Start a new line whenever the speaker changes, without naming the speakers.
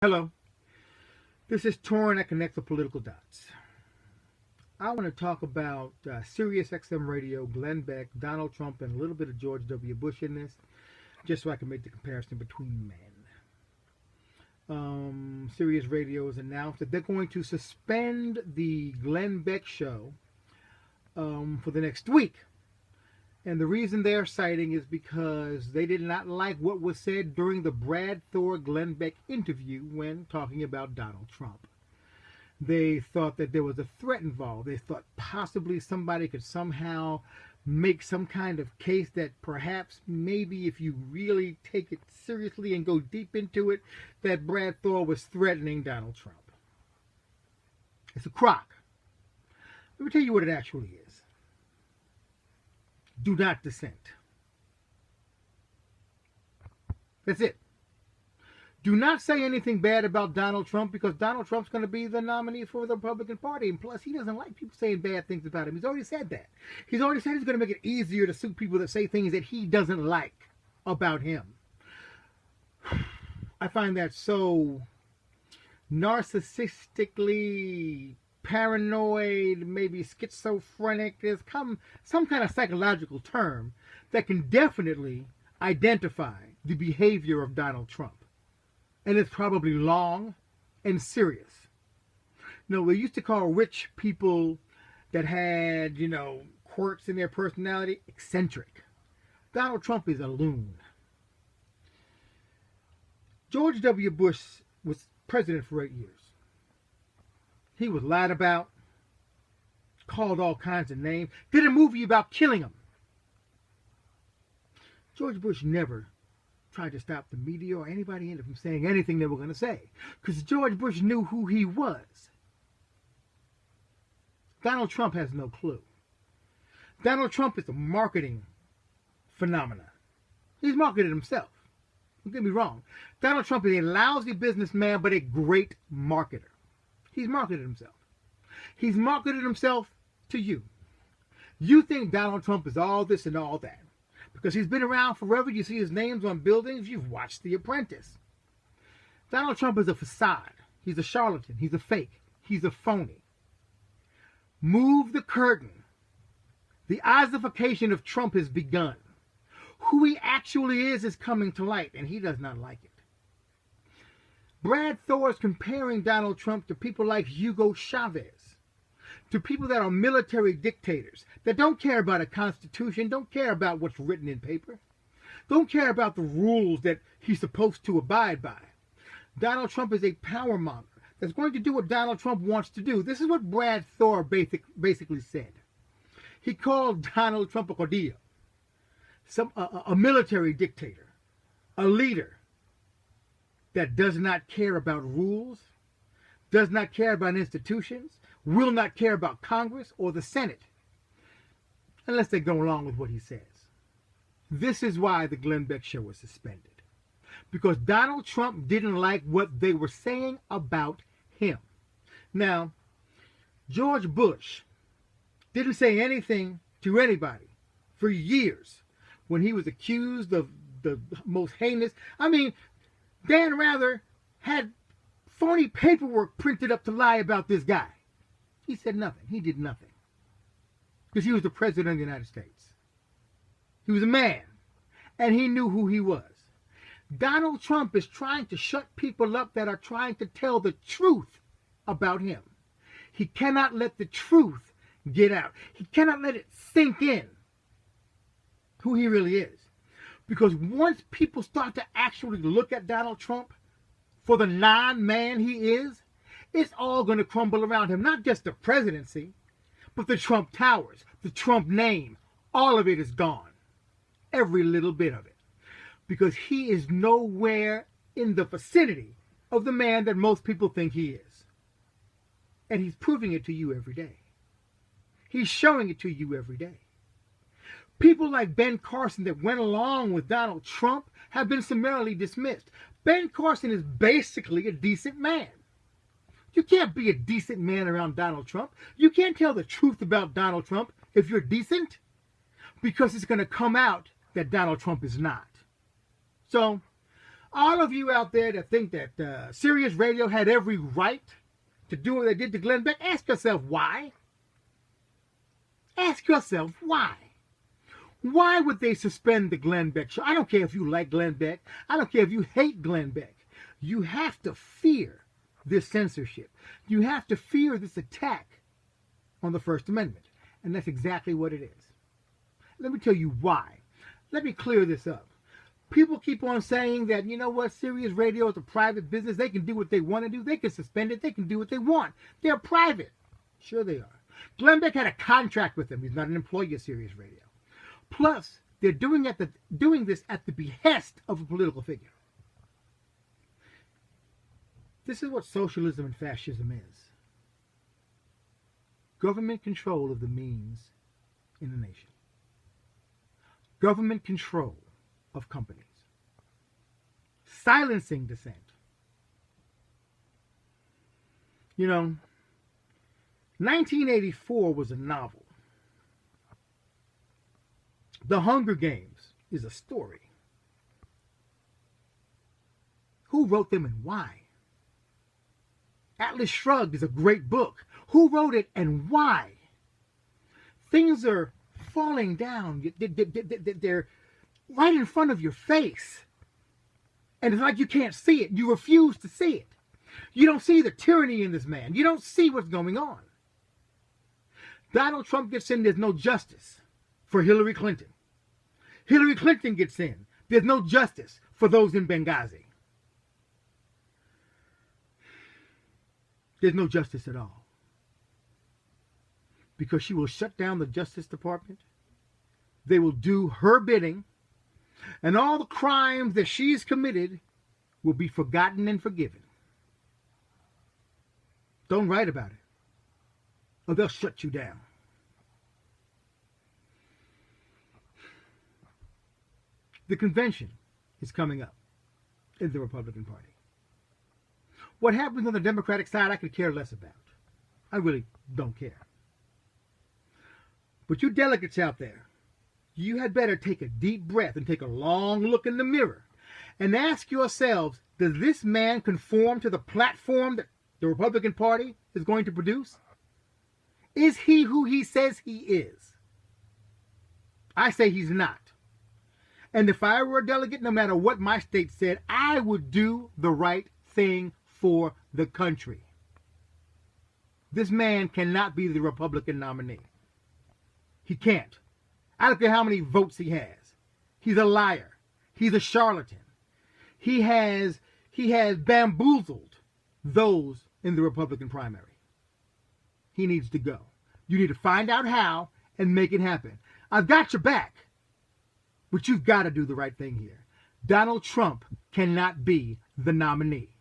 Hello, this is Torn that connects the political dots. I want to talk about SiriusXM radio, Glenn Beck, Donald Trump, and a little bit of George W. Bush in this, just so I can make the comparison between men. Sirius Radio has announced that they're going to suspend the Glenn Beck show for the next week. And the reason they're citing is because they did not like what was said during the Brad Thor Glenn Beck interview when talking about Donald Trump. They thought that there was a threat involved. They thought possibly somebody could somehow make some kind of case that perhaps maybe if you really take it seriously and go deep into it, that Brad Thor was threatening Donald Trump. It's a crock. Let me tell you what it actually is. Do not dissent. That's it. Do not say anything bad about Donald Trump because Donald Trump's going to be the nominee for the Republican Party. And plus, he doesn't like people saying bad things about him. He's already said that. He's already said he's going to make it easier to sue people that say things that he doesn't like about him. I find that so narcissistically paranoid, maybe schizophrenic. There's some kind of psychological term that can definitely identify the behavior of Donald Trump. And it's probably long and serious. You know, we used to call rich people that had, quirks in their personality eccentric. Donald Trump is a loon. George W. Bush was president for 8 years. He was lied about, called all kinds of names, did a movie about killing him. George Bush never tried to stop the media or anybody in it from saying anything they were going to say, because George Bush knew who he was. Donald Trump has no clue. Donald Trump is a marketing phenomenon. He's marketed himself. Don't get me wrong. Donald Trump is a lousy businessman, but a great marketer. He's marketed himself. He's marketed himself to you. You think Donald Trump is all this and all that. Because he's been around forever. You see his names on buildings. You've watched The Apprentice. Donald Trump is a facade. He's a charlatan. He's a fake. He's a phony. Move the curtain. The ossification of Trump has begun. Who he actually is coming to light, and he does not like it. Brad Thor is comparing Donald Trump to people like Hugo Chavez, to people that are military dictators, that don't care about a constitution, don't care about what's written in paper, don't care about the rules that he's supposed to abide by. Donald Trump is a power monger that's going to do what Donald Trump wants to do. This is what Brad Thor basically said. He called Donald Trump a caudillo, a military dictator, a leader that does not care about rules, does not care about institutions, will not care about Congress or the Senate, unless they go along with what he says. This is why the Glenn Beck show was suspended. Because Donald Trump didn't like what they were saying about him. Now, George Bush didn't say anything to anybody for years when he was accused of the most heinous. Dan Rather had phony paperwork printed up to lie about this guy. He said nothing. He did nothing. Because he was the president of the United States. He was a man. And he knew who he was. Donald Trump is trying to shut people up that are trying to tell the truth about him. He cannot let the truth get out. He cannot let it sink in who he really is. Because once people start to actually look at Donald Trump for the non-man he is, it's all going to crumble around him. Not just the presidency, but the Trump Towers, the Trump name. All of it is gone. Every little bit of it. Because he is nowhere in the vicinity of the man that most people think he is. And he's proving it to you every day. He's showing it to you every day. People like Ben Carson that went along with Donald Trump have been summarily dismissed. Ben Carson is basically a decent man. You can't be a decent man around Donald Trump. You can't tell the truth about Donald Trump if you're decent, because it's going to come out that Donald Trump is not. So All of you out there that think that Sirius Radio had every right to do what they did to Glenn Beck, ask yourself why. Ask yourself why. Why would they suspend the Glenn Beck show? I don't care if you like Glenn Beck. I don't care if you hate Glenn Beck. You have to fear this censorship. You have to fear this attack on the First Amendment. And that's exactly what it is. Let me tell you why. Let me clear this up. People keep on saying that, you know what, Sirius Radio is a private business. They can do what they want to do. They can suspend it. They can do what they want. They're private. Sure they are. Glenn Beck had a contract with them. He's not an employee of Sirius Radio. Plus, they're doing this at the behest of a political figure. This is what socialism and fascism is. Government control of the means in the nation. Government control of companies. Silencing dissent. You know, 1984 was a novel. The Hunger Games is a story. Who wrote them and why? Atlas Shrugged is a great book. Who wrote it and why? Things are falling down. They're right in front of your face. And it's like you can't see it. You refuse to see it. You don't see the tyranny in this man. You don't see what's going on. Donald Trump gets in, there's no justice for Hillary Clinton. Hillary Clinton gets in, there's no justice for those in Benghazi. There's no justice at all. Because she will shut down the Justice Department. They will do her bidding. And all the crimes that she's committed will be forgotten and forgiven. Don't write about it, or they'll shut you down. The convention is coming up in the Republican Party. What happens on the Democratic side, I could care less about. I really don't care. But you delegates out there, you had better take a deep breath and take a long look in the mirror and ask yourselves, does this man conform to the platform that the Republican Party is going to produce? Is he who he says he is? I say he's not. And if I were a delegate, no matter what my state said, I would do the right thing for the country. This man cannot be the Republican nominee. He can't. I don't care how many votes he has. He's a liar. He's a charlatan. He has bamboozled those in the Republican primary. He needs to go. You need to find out how and make it happen. I've got your back. But you've got to do the right thing here. Donald Trump cannot be the nominee.